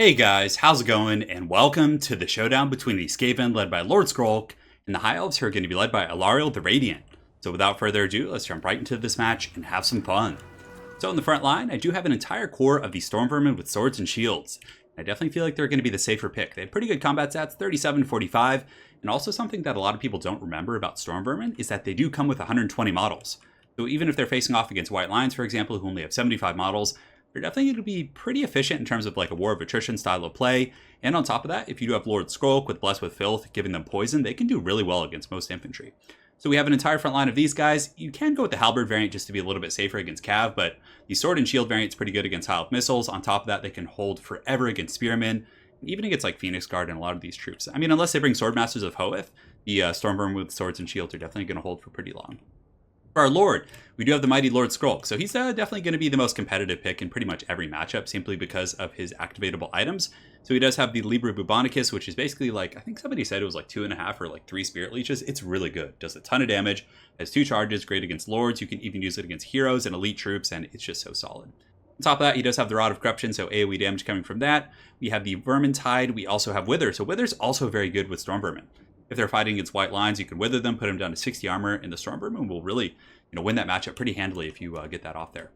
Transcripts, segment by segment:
Hey guys, how's it going? And welcome to the showdown between the Skaven led by Lord Skrolk and the High Elves who are going to be led by Alariel the Radiant. So without further ado, let's jump right into this match and have some fun. So in the front line, I do have an entire core of the Storm Vermin with swords and shields. I definitely feel like they're going to be the safer pick. They have pretty good combat stats, 37-45, and also something that a lot of people don't remember about Storm Vermin is that they do come with 120 models. So even if they're facing off against White Lions, for example, who only have 75 models, they're definitely going to be pretty efficient in terms of like a War of Attrition style of play. And on top of that, if you do have Lord Skrolk with Blessed with Filth, giving them poison, they can do really well against most infantry. So we have an entire front line of these guys. You can go with the Halberd variant just to be a little bit safer against Cav, but the Sword and Shield variant is pretty good against High Elf missiles. On top of that, they can hold forever against Spearmen, and even against like Phoenix Guard and a lot of these troops. I mean, unless they bring Swordmasters of Hoeth, the Stormvermin with swords and shields are definitely going to hold for pretty long. For our Lord, we do have the mighty Lord Skrolk, so he's definitely going to be the most competitive pick in pretty much every matchup, simply because of his activatable items. So he does have the Libra Bubonicus, which is basically like, I think somebody said it was like 2.5 or like 3 Spirit Leeches. It's really good, does a ton of damage, has 2 charges, great against Lords. You can even use it against heroes and elite troops, and it's just so solid. On top of that, he does have the Rod of Corruption, so AoE damage coming from that. We have the Vermintide. We also have Wither, so Wither's also very good with Storm Vermin. If they're fighting against White Lions, you can Wither them, put them down to 60 armor, and the Storm Vermin will really win that matchup pretty handily if you get that off there.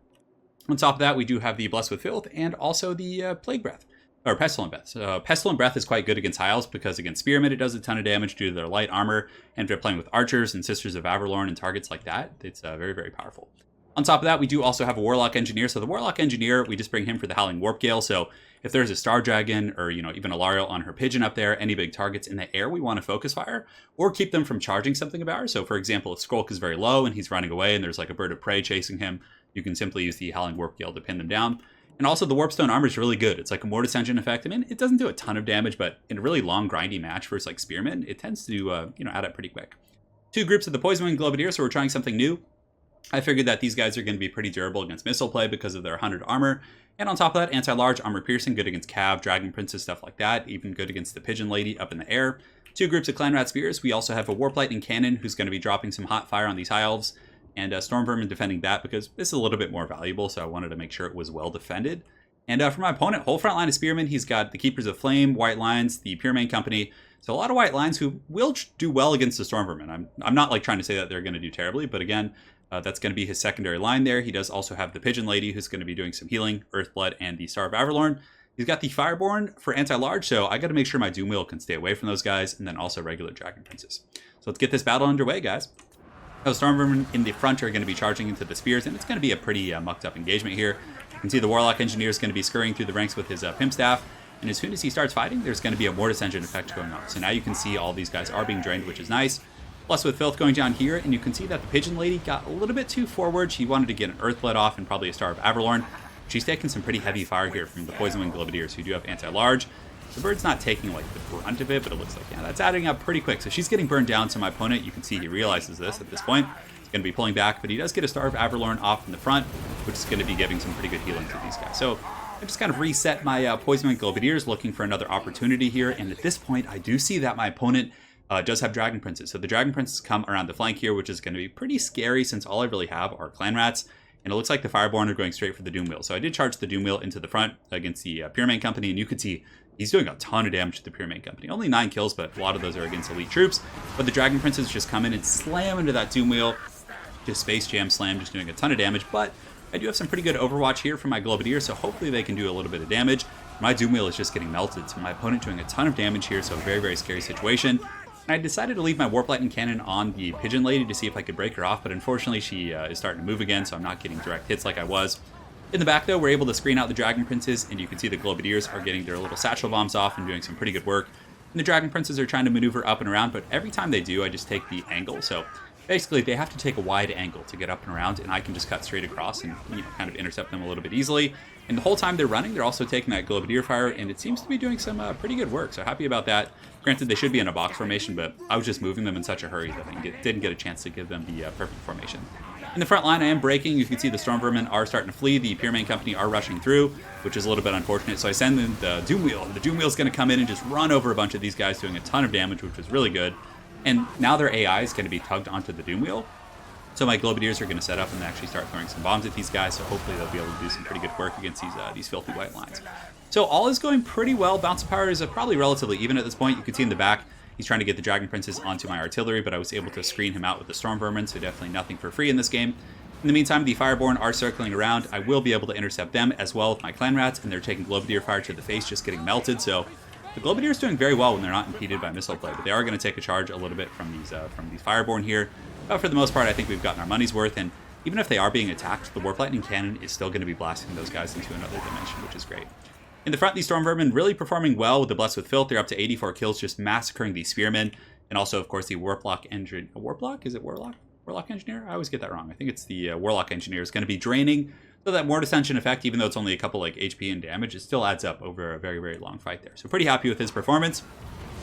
On top of that, we do have the Blessed with Filth and also the Plague Breath, or Pestilent Breath. Pestilent Breath is quite good against High Elves because against Spearmen it does a ton of damage due to their light armor, and if they're playing with Archers and Sisters of Averlorn and targets like that, it's very, very powerful. On top of that, we do also have a Warlock Engineer. So the Warlock Engineer, we just bring him for the Howling Warp Gale. So if there's a Star Dragon or, even Alariel on her Pigeon up there, any big targets in the air, we want to focus fire or keep them from charging something of ours. So for example, if Skrolk is very low and he's running away and there's like a bird of prey chasing him, you can simply use the Howling Warp Gale to pin them down. And also the Warpstone armor is really good. It's like a Mortis Engine effect. I mean, it doesn't do a ton of damage, but in a really long grindy match versus like Spearmen, it tends to, add up pretty quick. 2 groups of the Poison Wing Globadier, so we're trying something new. I figured that these guys are going to be pretty durable against missile play because of their 100 armor. And on top of that, anti-large, armor piercing, good against Cav, Dragon Princes, stuff like that. Even good against the Pigeon Lady up in the air. 2 groups of Clan Rat Spears. We also have a Warp Lightning Cannon who's going to be dropping some hot fire on these High Elves. And Storm Vermin defending that because this is a little bit more valuable, so I wanted to make sure it was well defended. And for my opponent, whole front line of Spearmen, he's got the Keepers of Flame, White Lions, the Puremain Company. So a lot of White Lions who will do well against the Storm Vermin. I'm not like trying to say that they're going to do terribly, but again, that's going to be his secondary line there. He does also have the Pigeon Lady who's going to be doing some healing, Earthblood, and the Star of Averlorn. He's got the Fireborn for anti-large, so I got to make sure my Doom Wheel can stay away from those guys, and then also regular Dragon Princes. So let's get this battle underway, guys. So Storm Vermin in the front are going to be charging into the spears, and it's going to be a pretty mucked up engagement here. You can see the Warlock Engineer is going to be scurrying through the ranks with his Pimp Staff, and as soon as he starts fighting, there's going to be a Mortis Engine effect going on. So now you can see all these guys are being drained, which is nice. Plus with Filth going down here, and you can see that the Pigeon Lady got a little bit too forward. She wanted to get an Earthblood off and probably a Star of Averlorn. She's taking some pretty heavy fire here from the Poison Wing Globadiers who do have anti-large. The bird's not taking like the brunt of it, but it looks like, yeah, that's adding up pretty quick. So she's getting burned down, so my opponent, you can see he realizes this at this point. He's going to be pulling back, but he does get a Star of Averlorn off in the front, which is going to be giving some pretty good healing to these guys. So I just kind of reset my Poison Wing Globadiers, looking for another opportunity here. And at this point, I do see that my opponent does have Dragon Princes. So the Dragon Princes come around the flank here, which is going to be pretty scary since all I really have are Clan Rats. And it looks like the Fireborn are going straight for the Doom Wheel. So I did charge the Doom Wheel into the front against the Puremain Company, and you could see he's doing a ton of damage to the Puremain Company. Only 9 kills, but a lot of those are against elite troops. But the Dragon Princes just come in and slam into that Doom Wheel. Just Space Jam Slam, just doing a ton of damage. But I do have some pretty good Overwatch here from my Globadier, so hopefully they can do a little bit of damage. My Doom Wheel is just getting melted, so my opponent doing a ton of damage here, so very, very scary situation. And I decided to leave my Warp Lightning Cannon on the Pigeon Lady to see if I could break her off, but unfortunately she is starting to move again, so I'm not getting direct hits like I was. In the back though, we're able to screen out the Dragon Princes, and you can see the Globadiers are getting their little satchel bombs off and doing some pretty good work. And the Dragon Princes are trying to maneuver up and around, but every time they do, I just take the angle. So basically they have to take a wide angle to get up and around, and I can just cut straight across and kind of intercept them a little bit easily. And the whole time they're running, they're also taking that Globadier fire, and it seems to be doing some pretty good work, so happy about that. Granted, they should be in a box formation, but I was just moving them in such a hurry that I didn't get a chance to give them the perfect formation. In the front line, I am breaking. You can see the Storm Vermin are starting to flee. The Puremain Company are rushing through, which is a little bit unfortunate. So I send in the Doom Wheel, and the Doom Wheel is going to come in and just run over a bunch of these guys, doing a ton of damage, which was really good. And now their AI is going to be tugged onto the Doom Wheel. So my Globadiers are going to set up and actually start throwing some bombs at these guys, so hopefully they'll be able to do some pretty good work against these filthy white lines. So all is going pretty well. Bounce power is probably relatively even at this point. You can see in the back, he's trying to get the Dragon Princes onto my artillery, but I was able to screen him out with the Storm Vermin, so definitely nothing for free in this game. In the meantime, the Fireborn are circling around. I will be able to intercept them as well with my Clan Rats, and they're taking Globadier fire to the face, just getting melted. So the Globadier is doing very well when they're not impeded by missile play, but they are going to take a charge a little bit from these Fireborn here. But for the most part, I think we've gotten our money's worth, and even if they are being attacked, the Warp Lightning Cannon is still going to be blasting those guys into another dimension, which is great. In the front, these Storm Vermin really performing well with the Blessed with Filth. They're up to 84 kills, just massacring these Spearmen, and also, of course, the Warlock Engineer. Warlock? Is it Warlock? Warlock Engineer? I always get that wrong. I think it's the Warlock Engineer is going to be draining. So that Mortis Ascension effect, even though it's only a couple like HP and damage, it still adds up over a very, very long fight there. So pretty happy with his performance.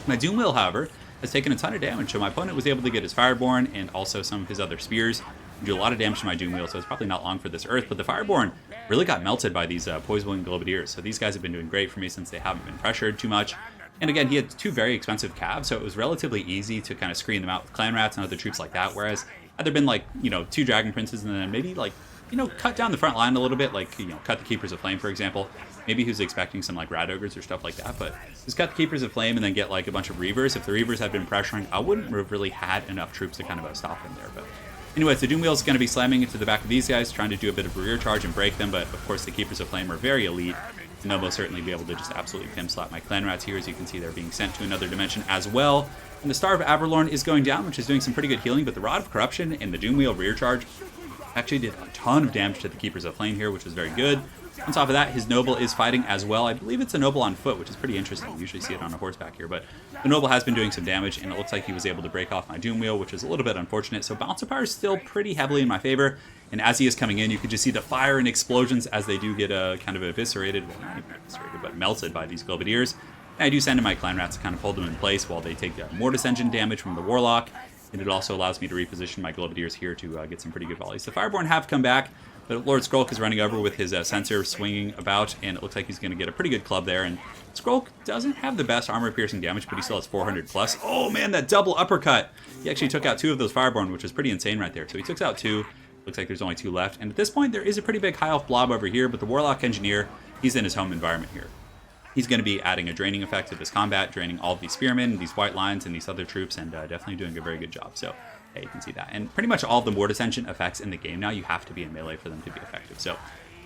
My Doom Wheel, however, has taken a ton of damage. So my opponent was able to get his Fireborn and also some of his other spears. Do a lot of damage to my Doom Wheel, so it's probably not long for this Earth. But the Fireborn really got melted by these Poison Wing Globadiers. So these guys have been doing great for me since they haven't been pressured too much. And again, he had two very expensive calves, so it was relatively easy to kind of screen them out with Clan Rats and other troops like that. Whereas had there been like, you know, two Dragon Princes and then maybe like, you know, cut down the front line a little bit, like, you know, cut the Keepers of Flame, for example. Maybe he was expecting some like Rat Ogres or stuff like that, but just cut the Keepers of Flame and then get like a bunch of Reavers. If the Reavers had been pressuring, I wouldn't have really had enough troops to kind of stop them there. But anyways, the Doom Wheel is going to be slamming into the back of these guys, trying to do a bit of a rear charge and break them, but of course the Keepers of Flame are very elite, and they'll most certainly be able to just absolutely pimp slap my Clan Rats here. As you can see, they're being sent to another dimension as well. And the Star of Averlorn is going down, which is doing some pretty good healing, but the Rod of Corruption and the Doom Wheel rear charge actually did a ton of damage to the Keepers of Flame here, which was very good. On top of that, his Noble is fighting as well. I believe it's a Noble on foot, which is pretty interesting. You usually see it on a horseback here, but the Noble has been doing some damage, and it looks like he was able to break off my Doom Wheel, which is a little bit unfortunate. So Bounce of Power is still pretty heavily in my favor, and as he is coming in, you can just see the fire and explosions as they do get kind of eviscerated, well, not even eviscerated, but melted by these Globadiers. And I do send in my Clan Rats to kind of hold them in place while they take Mortis Engine damage from the Warlock, and it also allows me to reposition my Globadiers here to get some pretty good volleys. The Fireborn have come back, but Lord Skrulk is running over with his sensor swinging about, and it looks like he's going to get a pretty good club there. And Skrulk doesn't have the best armor-piercing damage, but he still has 400 plus. Oh man, that double uppercut! He actually took out two of those Fireborn, which was pretty insane right there. So he took out two. Looks like there's only two left. And at this point, there is a pretty big high-elf blob over here, but the Warlock Engineer, he's in his home environment here. He's going to be adding a draining effect to this combat, draining all of these Spearmen, these White Lions, and these other troops, and definitely doing a very good job. So yeah, you can see that. And pretty much all of the Mortis Engine effects in the game now, you have to be in melee for them to be effective. So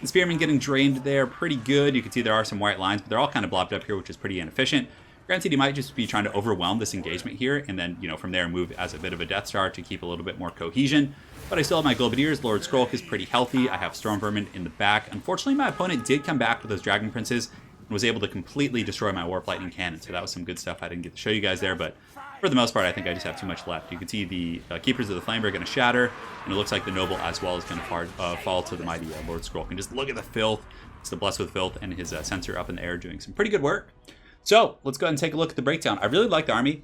the Spearmen getting drained there pretty good. You can see there are some White Lines, but they're all kind of blobbed up here, which is pretty inefficient. Granted, he might just be trying to overwhelm this engagement here, and then, you know, from there move as a bit of a Death Star to keep a little bit more cohesion. But I still have my Globadiers. Lord Skrulk is pretty healthy. I have Storm Vermin in the back. Unfortunately, my opponent did come back with those Dragon Princes and was able to completely destroy my Warp Lightning Cannon. So that was some good stuff I didn't get to show you guys there, but for the most part, I think I just have too much left. You can see the Keepers of the Flame are going to shatter, and it looks like the Noble as well is going to fall to the mighty Lord Skrulk. And just look at the filth. It's the Blessed with Filth and his sensor up in the air doing some pretty good work. So let's go ahead and take a look at the breakdown. I really like the army.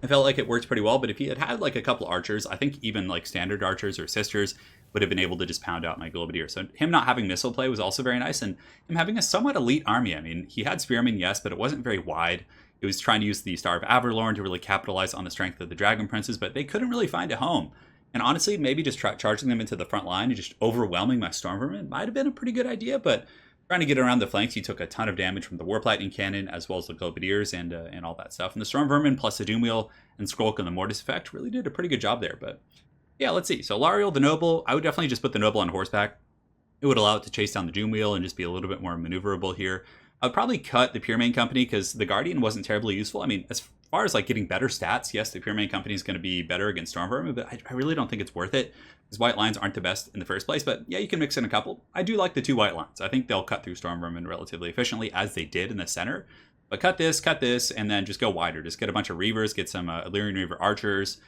I felt like it worked pretty well, but if he had had like a couple archers, I think even like standard archers or sisters would have been able to just pound out my Globadier. So him not having missile play was also very nice, and him having a somewhat elite army. I mean, he had Spearmen, yes, but it wasn't very wide. It was trying to use the Star of Averlorn to really capitalize on the strength of the Dragon Princes, but they couldn't really find a home. And honestly, maybe just charging them into the front line and just overwhelming my Storm Vermin might have been a pretty good idea, but trying to get around the flanks, he took a ton of damage from the Warp Lightning Cannon as well as the Globadiers and all that stuff. And the Storm Vermin plus the Doom Wheel and Skrulk and the Mortis effect really did a pretty good job there. But yeah, let's see. So Lariel, the Noble, I would definitely just put the Noble on horseback. It would allow it to chase down the Doom Wheel and just be a little bit more maneuverable here. I would probably cut the Pure Main Company because the Guardian wasn't terribly useful. I mean, as far as like getting better stats, yes, the Pure Main Company is going to be better against Storm Vermin, but I really don't think it's worth it. Because White Lines aren't the best in the first place, but yeah, you can mix in a couple. I do like the two White Lines. I think they'll cut through Storm Vermin relatively efficiently, as they did in the center. But cut this, and then just go wider. Just get a bunch of Reavers, get some Illyrian Reaver Archers,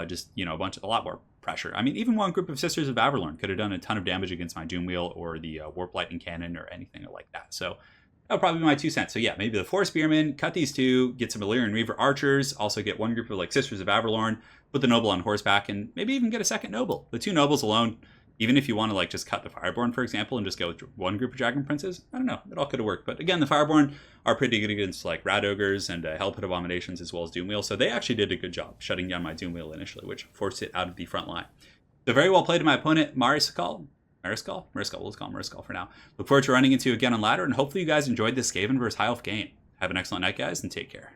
just, you know, a lot more pressure. I mean, even one group of Sisters of Averlorn could have done a ton of damage against my Doom Wheel or the Warp Lightning Cannon or anything like that. So that would probably be my 2 cents. So yeah, maybe the 4 Spearmen, cut these 2, get some Illyrian Reaver Archers, also get one group of like Sisters of Averlorn, put the Noble on horseback, and maybe even get a second Noble. The 2 Nobles alone, even if you want to like just cut the Fireborn, for example, and just go with one group of Dragon Princes, I don't know, it all could have worked. But again, the Fireborn are pretty good against like Rat Ogres and Hell Pit Abominations as well as Doom Wheel, so they actually did a good job shutting down my Doom Wheel initially, which forced it out of the front line. So very well played to my opponent, Mari Sakal. Mariscal? Mariscal. We'll just call him Mariscal for now. Look forward to running into you again on ladder, and hopefully you guys enjoyed this Skaven versus High Elf game. Have an excellent night, guys, and take care.